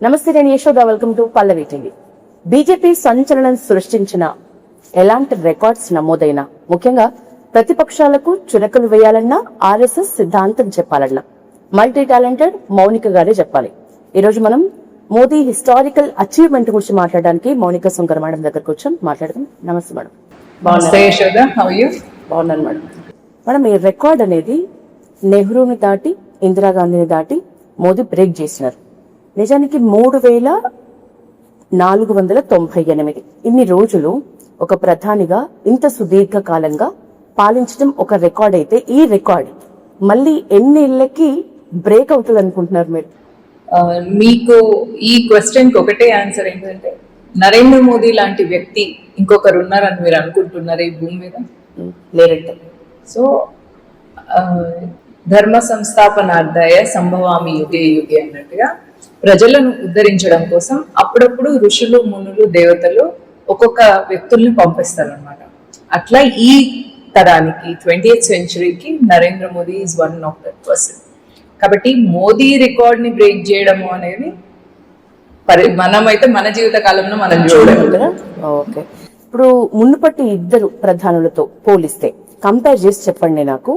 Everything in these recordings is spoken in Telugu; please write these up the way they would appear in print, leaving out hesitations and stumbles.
నమస్తే, నేను Yashoda. Welcome to Pallavi TV. BJP సంచలనం సృష్టించిన ఎలాంటి రికార్డ్స్ నమోదైనా, ముఖ్యంగా ప్రతిపక్షాలకు చురకలు వేయాలన్నా, ఆర్ఎస్ఎస్ సిద్ధాంతం చెప్పాలన్నా మల్టీ టాలెంటెడ్ మౌనిక గారే చెప్పాలి. ఈ రోజు మనం మోదీ హిస్టారికల్ అచీవ్మెంట్ గురించి మాట్లాడడానికి మౌనిక సుంకర్ మేడం దగ్గరకు వచ్చాం. మాట్లాడదాం. నమస్తే మేడం. బాగున్నాను మేడం. మేడం, ఈ రికార్డ్ అనేది నెహ్రూని దాటి, ఇందిరాగాంధీని దాటి మోదీ బ్రేక్ చేసినారు. నిజానికి 3498 ఇన్ని రోజులు ఒక ప్రధానిగా ఇంత సుదీర్ఘ కాలంగా పాలించడం ఒక రికార్డ్ అయితే, ఈ రికార్డ్ మళ్ళీ ఎన్ని ఇళ్లకి బ్రేక్ అవుతుంది అనుకుంటున్నారు మీరు? మీకు ఈ క్వశ్చన్ కి ఒకటే ఆన్సర్ ఏంటంటే, నరేంద్ర మోదీ లాంటి వ్యక్తి ఇంకొకరు ఉన్నారని మీరు అనుకుంటున్నారు ఈ భూమి మీద? లేరంటే. సో ధర్మ సంస్థాపనార్థాయ సంభవామి యుగే యుగే అన్నట్టుగా ప్రజలను ఉద్ధరించడం కోసం అప్పుడప్పుడు ఋషులు, మునులు, దేవతలు ఒక్కొక్క వ్యక్తుల్ని పంపిస్తారు అనమాట. అట్లా ఈ తరానికి 20th సెంచరీకి Narendra Modi is one of that person. కాబట్టి మోదీ రికార్డ్ ని బ్రేక్ చేయడము అనేది మనమైతే మన జీవిత కాలంలో మనం చూడము. ఓకే, ఇప్పుడు మునుపటి ఇద్దరు ప్రధానులతో పోలిస్తే కంపేర్ చేసి చెప్పండి నాకు,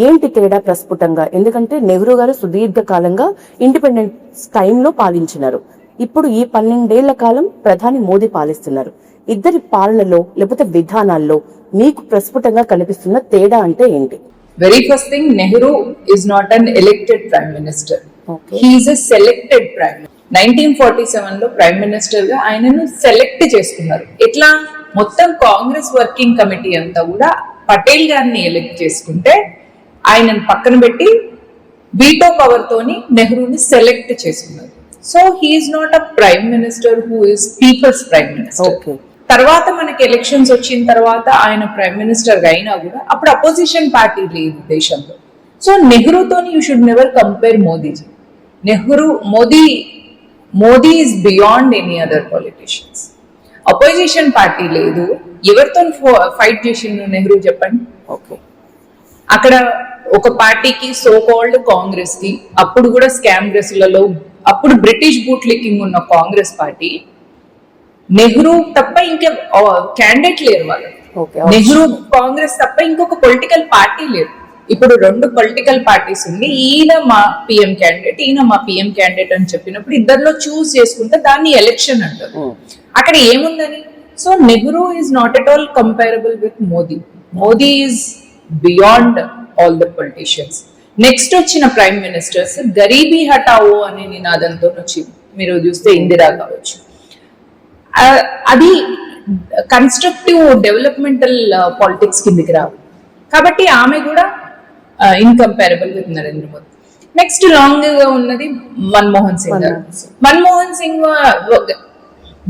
ఏంటి తేడా ప్రస్ఫుటంగా? ఎందుకంటే నెహ్రూ గారు సుదీర్ఘ కాలంగా ఇండిపెండెన్స్ టైంలో పాలించినారు. ఇప్పుడు ఈ 12 ఏళ్ల కాలం ప్రధాని మోదీ పాలిస్తున్నారు. ఇద్దరి పాలనలో లేకపోతే విధానాల్లో మీకు ప్రస్ఫుటంగా కనిపిస్తున్న తేడా అంటే ఏంటి? Very first thing, Nehru is not an elected prime minister, he is a selected prime minister. 1947 లో ప్రైమ్ మినిస్టర్ గా ఆయనను సెలెక్ట్ చేసుకున్నారు. ఎట్లా? మొత్తం కాంగ్రెస్ వర్కింగ్ కమిటీ అంతా కూడా పటేల్ గారిని ఎలెక్ట్ చేసుకుంటే ఆయనను పక్కన పెట్టి వీటో పవర్ తోని నెహ్రూని సెలెక్ట్ చేసుకున్నారు. So he is not a prime minister who is people's prime minister. తర్వాత మనకి ఎలక్షన్స్ వచ్చిన తర్వాత ఆయన ప్రైమ్ మినిస్టర్ అయినా కూడా అప్పుడు అపోజిషన్ పార్టీ లేదు దేశంలో. సో నెహ్రూతోని you should never compare Modiji. Modi is beyond any other politicians. Opposition party లేదు, ఎవరితో ఫైట్ చేసిండు నెహ్రూ చెప్పండి? ఓకే, అక్కడ ఒక పార్టీకి, సో కాల్డ్ కాంగ్రెస్ కి, అప్పుడు కూడా స్కామ్ డ్రెస్లలో అప్పుడు బ్రిటిష్ బూట్ లిక్కింగ్ ఉన్న కాంగ్రెస్ పార్టీ, నెహ్రూ తప్ప ఇంకా క్యాండిడేట్ లేరు వాళ్ళు. నెహ్రూ కాంగ్రెస్ తప్ప ఇంకొక పొలిటికల్ పార్టీ లేదు. ఇప్పుడు 2 పొలిటికల్ పార్టీస్ ఉంది. ఈయన మా పిఎం క్యాండిడేట్, ఈయన మా పిఎం క్యాండిడేట్ అని చెప్పినప్పుడు ఇద్దరిలో చూస్ చేసుకుంటే దాన్ని ఎలక్షన్ అంటారు. అక్కడ ఏముందని? So Nehru is not at all comparable with Modi. Modi is beyond all the politicians. Next వచ్చిన ప్రైమ్ మినిస్టర్స్ గరీబీ హటావో అనే నినాదంతో వచ్చింది. మీరు చూస్తే ఇందిరా కావచ్చు, అది కన్స్ట్రక్టివ్ డెవలప్మెంటల్ పాలిటిక్స్ కిందికి రావు. కాబట్టి ఆమె కూడా incomparable with Narendra Modi. Next long గా ఉన్నది మన్మోహన్ సింగ్ గారు.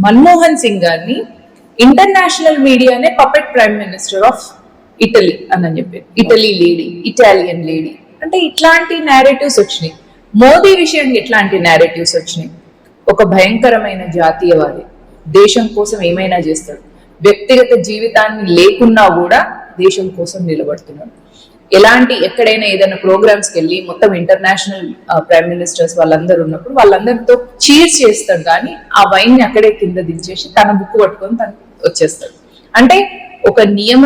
మన్మోహన్ సింగ్ గారిని ఇంటర్నేషనల్ మీడియానే puppet prime minister of Italy అని చెప్పారు. ఇటాలియన్ లేడీ అంటే ఇట్లాంటి నేరేటివ్స్ వచ్చినాయి. మోదీ విషయంలో ఎట్లాంటి నేరేటివ్స్ వచ్చినాయి? ఒక భయంకరమైన జాతీయవాది, దేశం కోసం ఏమైనా చేస్తాడు, వ్యక్తిగత జీవితాన్ని లేకున్నా కూడా దేశం కోసం నిలబడుతున్నాడు. ఎక్కడైనా ఏదైనా ప్రోగ్రామ్స్కి వెళ్ళి మొత్తం ఇంటర్నేషనల్ ప్రైమ్ మినిస్టర్స్ వాళ్ళందరూ ఉన్నప్పుడు వాళ్ళందరితో చీర్స్ చేస్తాడు, కానీ ఆ వైన్ ని అక్కడే కింద దించేసి తన బుక్ పట్టుకొని తను వచ్చేస్తాడు. అంటే ఒక నియమ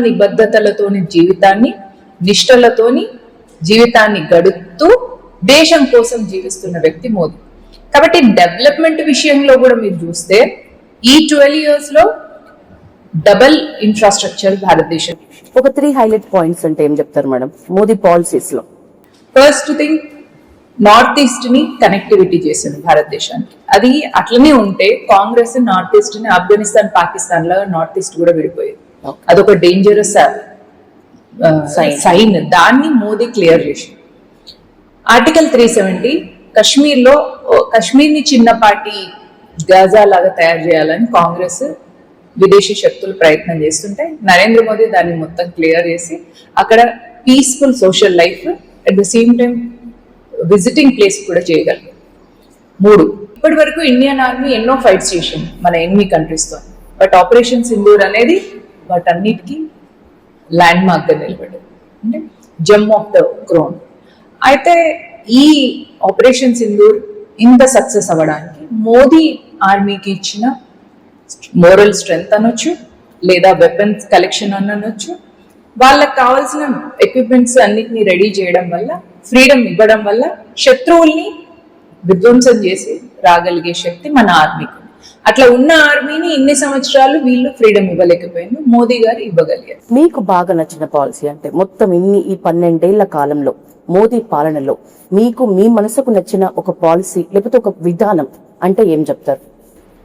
నిబద్ధతలతోని జీవితాన్ని, నిష్టలతోని జీవితాన్ని గడుపుతూ దేశం కోసం జీవిస్తున్న వ్యక్తి మోదీ. కాబట్టి డెవలప్మెంట్ విషయంలో కూడా మీరు చూస్తే ఈ 12 years లో డబల్ ఇన్ఫ్రాస్ట్రక్చర్ భారతదేశం. ఒక 3 హైలైట్ పాయింట్స్ అంటే ఏం చెప్తారు మేడం మోదీ పాలసీస్ లో? ఫస్ట్ థింగ్, నార్త్ ఈస్ట్ ని కనెక్టివిటీ చేసింది భారతదేశానికి. అది అట్లనే ఉంటే కాంగ్రెస్ నార్త్ ఈస్ట్ ని ఆఫ్ఘనిస్తాన్, పాకిస్తాన్ లాగా నార్త్ ఈస్ట్ కూడా విడిపోయేది. అదొక డేంజరస్ సైన్. దాన్ని మోదీ క్లియర్ చేసి ఆర్టికల్ 370 కశ్మీర్ ని చిన్నపాటి గాజా లాగా తయారు చేయాలని కాంగ్రెస్, విదేశీ శక్తులు ప్రయత్నం చేస్తుంటే నరేంద్ర మోదీ దాన్ని మొత్తం క్లియర్ చేసి అక్కడ peaceful social life, at the same time visiting place కూడా చేయగలరు. 3, ఇప్పటి వరకు ఇండియన్ ఆర్మీ ఎన్నో ఫైట్స్ చేసింది మన ఎనిమీ కంట్రీస్ తో, బట్ ఆపరేషన్ సింధూర్ అనేది వాటన్నిటికీ ల్యాండ్ మార్క్ గా నిలబడింది, అంటే జమ్ ఆఫ్ ద క్రోన్. అయితే ఈ ఆపరేషన్ సింధూర్ ఇంత సక్సెస్ అవ్వడానికి మోదీ ఆర్మీకి ఇచ్చిన మోరల్ స్ట్రెంగ్త్ అనొచ్చు, లేదా వెపన్స్ కలెక్షన్ అనొచ్చు, వాళ్ళకి కావాల్సిన ఎక్విప్మెంట్స్ అన్నిటిని రెడీ చేయడం వల్ల, ఫ్రీడమ్ ఇవ్వడం వల్ల శత్రువుల్ని విధ్వంసం చేసి రాగలిగే శక్తి మన ఆర్మీకి. అట్లా ఉన్న ఆర్మీని ఇన్ని సంవత్సరాలు వీళ్ళు ఫ్రీడమ్ ఇవ్వలేకపోయింది, మోదీ గారు ఇవ్వగలిగారు. మీకు బాగా నచ్చిన పాలసీ అంటే మొత్తం ఈ 12 ఏళ్ల కాలంలో మోదీ పాలనలో మీకు మీ మనసుకు నచ్చిన ఒక పాలసీ లేకపోతే ఒక విధానం అంటే ఏం చెప్తారు?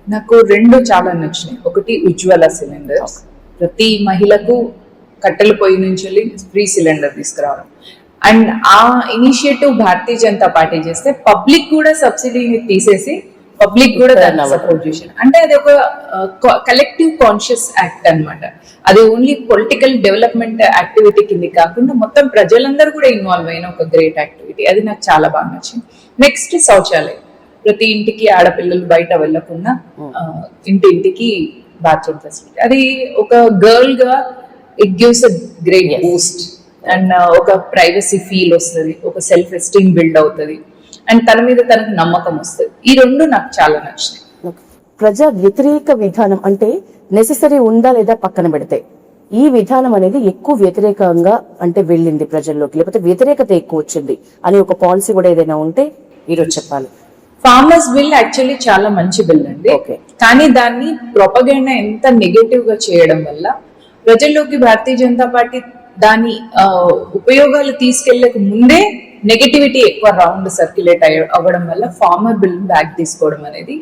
నాకు 2 చాలా నచ్చినాయి. ఒకటి ఉజ్వల సిలిండర్స్, ప్రతి మహిళకు కట్టెల పొయ్యి నుంచి ఫ్రీ సిలిండర్ తీసుకురావడం. అండ్ ఆ ఇనిషియేటివ్ భారతీయ జనతా పార్టీ చేస్తే పబ్లిక్ కూడా సబ్సిడీని తీసేసి పబ్లిక్ కూడా దాన్ని సపోర్ట్ చేశారు. అంటే అది ఒక కలెక్టివ్ కాన్షియస్ యాక్ట్ అన్నమాట. అది ఓన్లీ పొలిటికల్ డెవలప్మెంట్ యాక్టివిటీ కింద కాకుండా మొత్తం ప్రజలందరూ కూడా ఇన్వాల్వ్ అయిన ఒక గ్రేట్ యాక్టివిటీ. అది నాకు చాలా బాగా నచ్చింది. నెక్స్ట్ శౌచాలయం, ప్రతి ఇంటికి ఆడపిల్లలు బయట వెళ్లకుండా ఇంటింటికి బాత్రూమ్ ఫెసిలిటీ. అది ఒక గర్ల్ గా it gives a great Boost and ఒక ప్రైవసీ ఫీల్ వస్తుంది, ఒక సెల్ఫ్ ఎస్టీమ్ బిల్డ్ అవుతుంది అండ్ తన మీద తనకు నమ్మకం వస్తుంది. ఈ 2 నాకు చాలా నచ్చినాయి. ప్రజా వ్యతిరేక విధానం అంటే నెసెసరీ ఉందా లేదా పక్కన పెడితే ఈ విధానం అనేది ఎక్కువ వ్యతిరేకంగా అంటే వెళ్ళింది ప్రజల్లోకి, లేకపోతే వ్యతిరేకత ఎక్కువ వచ్చింది అని ఒక పాలసీ కూడా ఏదైనా ఉంటే ఈరోజు చెప్పాలి. ఫార్మర్స్ బిల్ యాక్చువల్లీ చాలా మంచి బిల్ అండి. కానీ దాన్ని ప్రొపగెండా ఎంత నెగటివ్ గా చేయడం వల్ల ప్రజల్లోకి భారతీయ జనతా పార్టీ దాని ఉపయోగాలు తీసుకెళ్లేక ముందే నెగటివిటీ ఎక్కువ రౌండ్ సర్క్యులేట్ అవ్వడం వల్ల ఫార్మర్ బిల్ బ్యాక్ తీసుకోవడం అనేది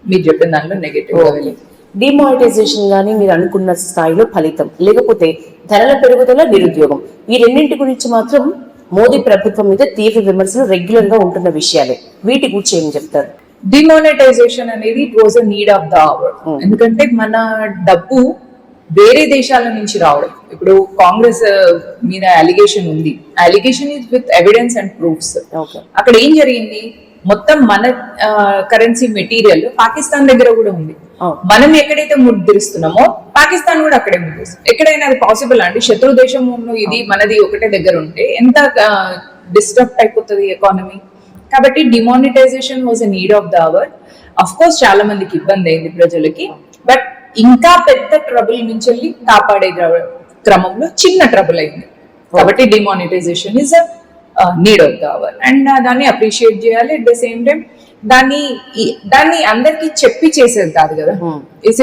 మీరు చెప్పిన దానిలో నెగటివ్ గా వెళ్ళింది. డిమానిటైజేషన్ గానీ మీరు అనుకున్న స్థాయిలో ఫలితం లేకపోతే ధరల పెరుగుదల, నిరుద్యోగం, ఈ 2 గురించి మాత్రం మోదీ ప్రభుత్వం మీద తీవ్ర విమర్శలు రెగ్యులర్ గా ఉంటున్న విషయాలే. వీటి గురించి ఏం చెప్తారు? డిమానిటైజేషన్ అనేది it was a need of the hour. ఎందుకంటే మన డబ్బు వేరే దేశాల నుంచి రావడం. ఇప్పుడు కాంగ్రెస్ మీద అలిగేషన్ ఉంది, allegation is with evidence and proofs. అక్కడ ఏం జరిగింది, మొత్తం మన కరెన్సీ మెటీరియల్ పాకిస్తాన్ దగ్గర కూడా ఉంది. మనం ఎక్కడైతే ముద్రిస్తున్నామో పాకిస్తాన్ కూడా అక్కడే ముద్రిస్తుంది. ఎక్కడైనా అది పాసిబుల్ అండి? శత్రు దేశం ఇది మనది ఒకటే దగ్గర ఉంటే ఎంత డిస్టర్బ్ అయిపోతుంది ఎకానమీ. కాబట్టి demonetization was a need of the hour. Of course చాలా మందికి ఇబ్బంది అయింది ప్రజలకి, బట్ ఇంకా పెద్ద ట్రబుల్ నుంచి వెళ్ళి కాపాడే క్రమంలో చిన్న ట్రబుల్ అయింది. కాబట్టి demonetization is need of the hour and దాన్ని అప్రిషియేట్ చేయాలి. అట్ ద సేమ్ టైం దాన్ని అందరికి చెప్పి చేసేది కాదు కదా.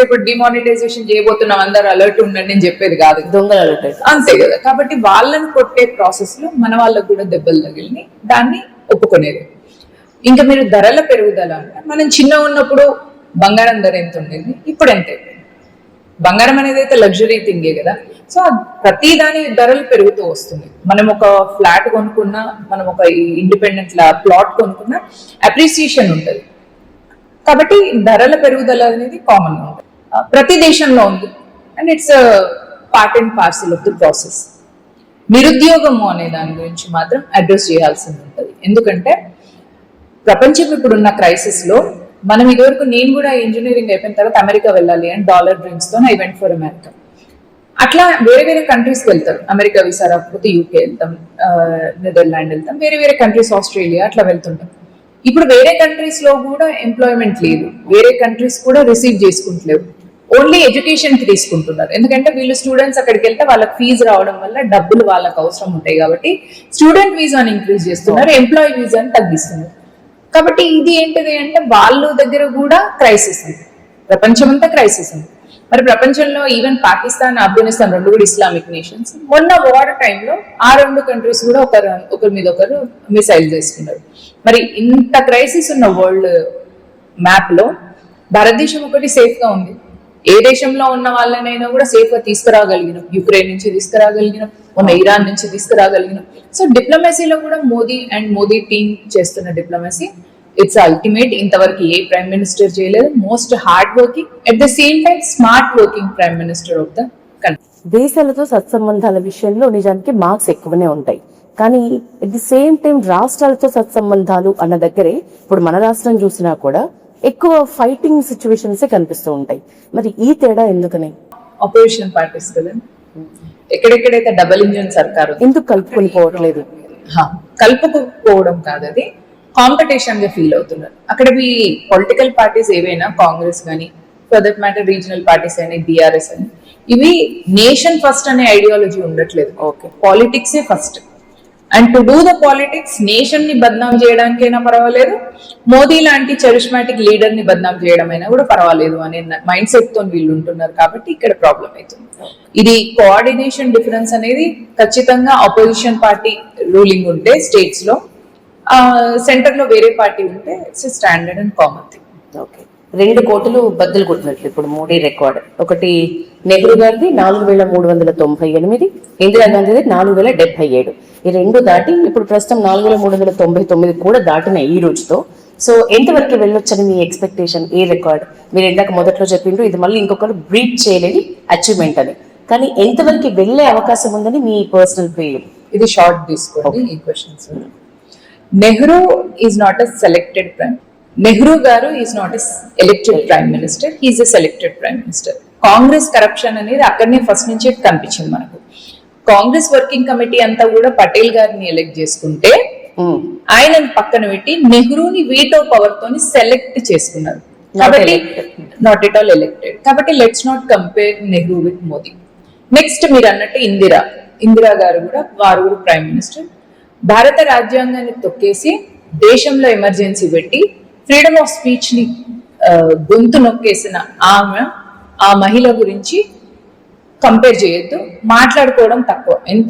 ఇప్పుడు డిమానిటైజేషన్ చేయబోతున్నాం అందరు అలర్ట్ ఉండండి అని చెప్పేది కాదు, దొంగలు అలర్ట్ అంతే కదా. కాబట్టి వాళ్ళని కొట్టే ప్రాసెస్ లో మన వాళ్ళకు కూడా దెబ్బలు తగిలిని దాన్ని ఒప్పుకునేది. ఇంకా మీరు ధరల పెరుగుదల అంటే మనం చిన్న ఉన్నప్పుడు బంగారం ధర ఎంత ఉండేది, ఇప్పుడు ఎంత అయిపోయింది. బంగారం అనేది అయితే లగ్జరీ థింగే కదా. సో ప్రతి దాని ధరలు పెరుగుతూ వస్తుంది. మనం ఒక ఫ్లాట్ కొనుక్కున్నా, మనం ఒక ఇండిపెండెంట్ ప్లాట్ కొనుక్కున్నా అప్రిసియేషన్ ఉంటుంది. కాబట్టి ధరల పెరుగుదల అనేది కామన్ గా ఉంటుంది, ప్రతి దేశంలో ఉంది and it's part and parcel of the process. నిరుద్యోగము అనే దాని గురించి మాత్రం అడ్రస్ చేయాల్సి ఉంటుంది. ఎందుకంటే ప్రపంచం ఇప్పుడున్న క్రైసిస్ లో మనం ఇదివరకు, నేను కూడా ఇంజనీరింగ్ అయిపోయిన తర్వాత అమెరికా వెళ్ళాలి అండ్ డాలర్ డ్రీమ్స్ తో ఐ వెంట్ ఫర్ అమెరికా. అట్లా వేరే వేరే కంట్రీస్కి వెళ్తారు. అమెరికా వీసా రాకపోతే యూకే వెళ్తాం, నెదర్లాండ్ వెళ్తాం, వేరే వేరే కంట్రీస్, ఆస్ట్రేలియా అట్లా వెళ్తుంటాం. ఇప్పుడు వేరే కంట్రీస్ లో కూడా ఎంప్లాయ్మెంట్ లేదు, వేరే కంట్రీస్ కూడా రిసీవ్ చేసుకుంటలేవు, ఓన్లీ ఎడ్యుకేషన్ కి తీసుకుంటున్నారు. ఎందుకంటే వీళ్ళు స్టూడెంట్స్ అక్కడికి వెళ్తే వాళ్ళకి ఫీజు రావడం వల్ల డబ్బులు వాళ్ళకి అవసరం ఉంటాయి. కాబట్టి స్టూడెంట్ వీసాని ఇంక్రీజ్ చేస్తున్నారు, ఎంప్లాయీ వీసాని తగ్గిస్తున్నారు. కాబట్టి ఇది ఏంటిది అంటే వాళ్ళ దగ్గర కూడా క్రైసిస్ ఉంది, ప్రపంచం అంతా క్రైసిస్ ఉంది. మరి ప్రపంచంలో ఈవెన్ పాకిస్తాన్, ఆఫ్ఘనిస్తాన్ 2 కూడా ఇస్లామిక్ నేషన్స్. మొన్న వార్ టైంలో ఆ 2 కంట్రీస్ కూడా ఒకరి మీద ఒకరు మిసైల్ చేసుకున్నారు. మరి ఇంత క్రైసిస్ ఉన్న వరల్డ్ మ్యాప్ లో భారతదేశం ఒకటి సేఫ్ గా ఉంది. ఏ దేశంలో ఉన్న వాళ్ళనైనా కూడా సేఫ్ గా తీసుకురాగలిగినాం. యుక్రెయిన్ నుంచి తీసుకురాగలిగినాం, మొన్న ఇరాన్ నుంచి తీసుకురాగలిగినాం. సో డిప్లొమసీలో కూడా మోదీ అండ్ మోదీ టీమ్ చేస్తున్న డిప్లొమసీ ఇట్స్ అల్టిమేట్. ఇంతవరకు ఏ ప్రైమ్ మినిస్టర్ చేయలేదు. Most hard working, at the same time smart working prime minister of the country. దేశాలతో సత్సంబంధాల విషయంలో నిజానికి మార్క్స్ ఎక్కువనే ఉంటాయి, కానీ అట్ ది సేమ్ టైం రాష్ట్రాలతో సత్సంబంధాలు అన్న దగ్గరే ఇప్పుడు మన రాష్ట్రం చూసినా కూడా ఎక్కువ ఫైటింగ్ సిచ్యువేషన్స్ కనిపిస్తూ ఉంటాయి. మరి ఈ తేడా ఎందుకని? ఆపరేషన్ పార్టీస్ కదా, ఎక్కడెక్కడైతే డబుల్ ఇంజన్ సర్కారు ఎందుకు కలుపుకొని పోవట్లేదు? కలుపుకోవడం కాదు, అది కాంపిటీషన్ గా ఫీల్ అవుతున్నారు. అక్కడ మీ పొలిటికల్ పార్టీస్ ఏవైనా, కాంగ్రెస్ కానీ, for that matter regional parties అని, బీఆర్ఎస్ అని, ఇవి నేషన్ ఫస్ట్ అనే ఐడియాలజీ ఉండట్లేదు. ఓకే, పాలిటిక్సే first. And to do the politics, nation ని బద్నాం చేయడానికైనా పర్వాలేదు, మోదీ లాంటి చరిస్మాటిక్ లీడర్ ని బద్నాం చేయడమైనా కూడా పర్వాలేదు అనే మైండ్ సెట్ తో వీళ్ళు ఉంటున్నారు. కాబట్టి ఇక్కడ ప్రాబ్లం అవుతుంది. ఇది కోఆర్డినేషన్ డిఫరెన్స్ అనేది ఖచ్చితంగా అపోజిషన్ పార్టీ రూలింగ్ ఉంటే స్టేట్స్ లో, సెంటర్ లో వేరే పార్టీ ఉంటే it's standard and common thing. Okay. 2 కోట్లు బద్దలు కొట్టినట్లు ఇప్పుడు మోడీ రికార్డ్. ఒకటి నెహ్రూ గారిది 4398, ఇందిరాగాంధీది 4077. ఈ 2 దాటి ఇప్పుడు ప్రస్తుతం 4399 కూడా దాటినాయి ఈ రోజుతో. సో ఎంతవరకు వెళ్ళొచ్చని మీ ఎక్స్పెక్టేషన్? ఏ రికార్డ్? మీరు ఇందాక మొదట్లో చెప్పిండ్రు ఇది మళ్ళీ ఇంకొకరు బ్రీట్ చేయలేని అచీవ్మెంట్ అని, కానీ ఎంతవరకు వెళ్ళే అవకాశం ఉందని మీ పర్సనల్ ఫీలింగ్? ఇది షార్ట్ తీసుకోండి ఈ questions. Nehru is not a selected prime, Nehru garu is not a elected prime minister, he is a selected prime minister. Congress corruption అనేది అక్కడనే ఫస్ట్ నుంచే కనిపించింది మనకు. కాంగ్రెస్ వర్కింగ్ కమిటీ అంతా కూడా పటేల్ గారిని ఎలెక్ట్ చేసుకుంటే ఆయనను పక్కన పెట్టి నెహ్రూని వీటో పవర్ తోని సెలెక్ట్ చేసుకున్నారు. కాబట్టి నాట్ ఎట్ ఆల్ ఎలెక్టెడ్. కాబట్టి let's not compare Nehru with Modi. Next మీరు అన్నట్టు ఇందిరా గారు కూడా, వారు కూడా ప్రైమ్ మినిస్టర్. భారత రాజ్యాంగాన్ని తొక్కేసి దేశంలో ఎమర్జెన్సీ పెట్టి ఫ్రీడమ్ ఆఫ్ స్పీచ్ ని గొంతు నొక్కేసిన ఆ మహిళ గురించి కంపేర్ చేయొద్దు, మాట్లాడుకోవడం తక్కువ. ఎంత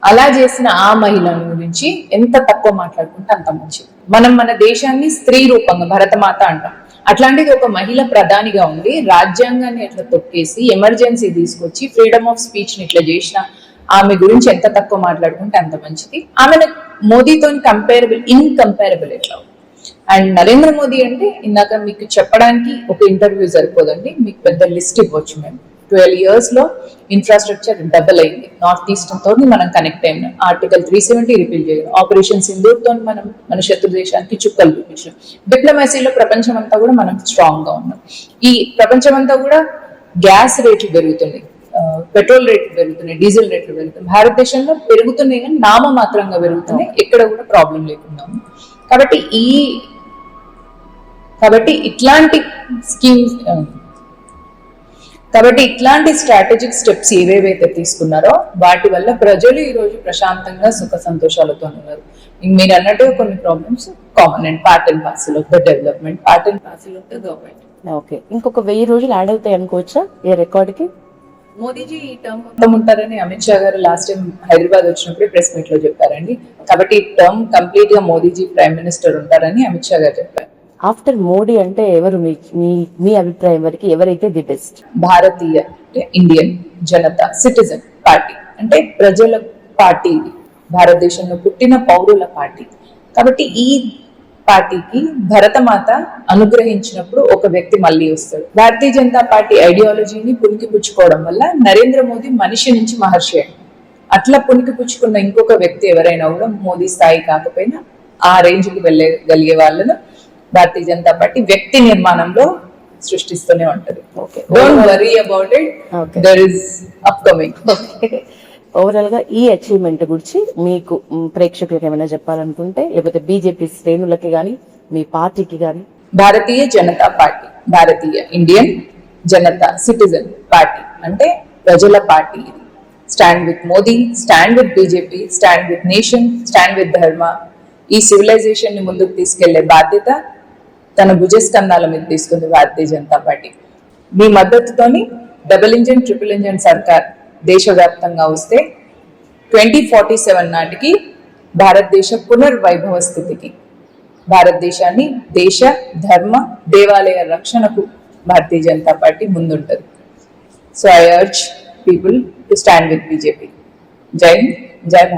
అలా చేసిన ఆ మహిళ గురించి ఎంత తక్కువ మాట్లాడుకుంటే అంత మంచిది. మనం మన దేశాన్ని స్త్రీ రూపంగా భరతమాత అంటాం. అట్లాంటిది ఒక మహిళ ప్రధానిగా ఉండి రాజ్యాంగాన్ని ఎట్లా తొక్కేసి ఎమర్జెన్సీ తీసుకొచ్చి ఫ్రీడమ్ ఆఫ్ స్పీచ్ ని ఇట్లా చేసిన ఆమె గురించి ఎంత తక్కువ మాట్లాడుకుంటే అంత మంచిది. ఆమెను మోదీతో ఇన్కంపేరబుల్ ఎట్లా. అండ్ నరేంద్ర మోదీ అంటే ఇందాక మీకు చెప్పడానికి ఒక ఇంటర్వ్యూ సరిపోదండి, మీకు పెద్ద లిస్ట్ ఇవ్వచ్చు. మేము 12 years లో ఇన్ఫ్రాస్ట్రక్చర్ డబుల్ అయింది. నార్త్ ఈస్ట్ తోని మనం కనెక్ట్ అయినాం. ఆర్టికల్ 370 రిపీల్ చేయడం, ఆపరేషన్ సింధూర్ తో మనం మన శత్రు దేశానికి చుక్కలు చూపించాం. డిప్లొమసీలో ప్రపంచం అంతా కూడా మనం స్ట్రాంగ్ గా ఉన్నాం. ఈ ప్రపంచం అంతా కూడా గ్యాస్ రేట్లు పెరుగుతున్నాయి, పెట్రోల్ రేట్లు పెరుగుతున్నాయి, డీజిల్ రేట్లు పెరుగుతున్నాయి. భారతదేశంలో పెరుగుతున్నాయి కానీ నామమాత్రంగా పెరుగుతున్నాయి, ఎక్కడ కూడా ప్రాబ్లం లేకుండా ఉంది. కాబట్టి ఇట్లాంటి స్ట్రాటజిక్ స్టెప్స్ ఏవేవైతే తీసుకున్నారో వాటి వల్ల ప్రజలు ఈ రోజు ప్రశాంతంగా సుఖ సంతోషాలతో ఉన్నారు. మీరు అన్నట్టు కొన్ని problems common and part and parcel of the development, part and parcel of the government. Okay, ఇంకొక 1000 రోజులు యాడ్ అవుతాయి అనుకోవచ్చా ఈ రికార్డ్ కి? మోదీజీ ఈ టర్మ్ మొత్తం ఉంటారని అమిత్ షా గారు లాస్ట్ టైం హైదరాబాద్ వచ్చినప్పుడే ప్రెస్ మీట్ లో చెప్పారండి. కాబట్టి ఈ టర్మ్ కంప్లీట్ గా మోదీజీ ప్రైమ్ మినిస్టర్ ఉంటారని అమిత్ షా గారు చెప్పారు. ఆఫ్టర్ మోడీ అంటే ఎవరు మీ అభిప్రాయం వరకు ఎవరైతే ది బెస్ట్? భారతీయ అంటే ఇండియన్ జనతా సిటిజన్ పార్టీ అంటే ప్రజల పార్టీ, భారతదేశంలో పుట్టిన పౌరుల పార్టీ. కాబట్టి ఈ పార్టీకి భరతమాత అనుగ్రహించినప్పుడు ఒక వ్యక్తి మళ్ళీ వస్తాడు. భారతీయ జనతా పార్టీ ఐడియాలజీని పుణికిపుచ్చుకోవడం వల్ల నరేంద్ర మోదీ మనిషి నుంచి మహర్షి అయ్యాడు. అట్లా పుణికిపుచ్చుకున్న ఇంకొక వ్యక్తి ఎవరైనా కూడా మోదీ స్థాయి కాకపోయినా ఆ రేంజ్ కి వెళ్ళగలిగే వాళ్ళను భారతీయ జనతా పార్టీ వ్యక్తి నిర్మాణంలో సృష్టిస్తూనే ఉంటది. Don't worry about it, there is upcoming. Overall గా ఈ అచీవ్మెంట్ గురించి మీకు ప్రేక్షకులకు ఏమైనా చెప్పాలనుకుంటే, లేకపోతే బీజేపీ శ్రేణులకి గాని మీ పార్టీకి గాని? భారతీయ జనతా పార్టీ, భారతీయ ఇండియన్ జనతా సిటిజన్ పార్టీ అంటే ప్రజల పార్టీ. ఇది stand with Modi, stand with BJP, stand with nation, stand with ధర్మ. ఈ సివిలైజేషన్ ని ముందుకు తీసుకెళ్లే బాధ్యత తన భుజస్కంధాల మీద తీసుకుంది భారతీయ జనతా పార్టీ. మీ మద్దతుతోని డబుల్ ఇంజన్, ట్రిపుల్ ఇంజన్ సర్కార్ దేశవ్యాప్తంగా వస్తే 2047 నాటికి భారతదేశ పునర్వైభవ స్థితికి, భారతదేశాన్ని దేశ ధర్మ దేవాలయ రక్షణకు భారతీయ జనతా పార్టీ ముందుంటది. So I urge people to stand with BJP. జై హింద్, జై భారత్.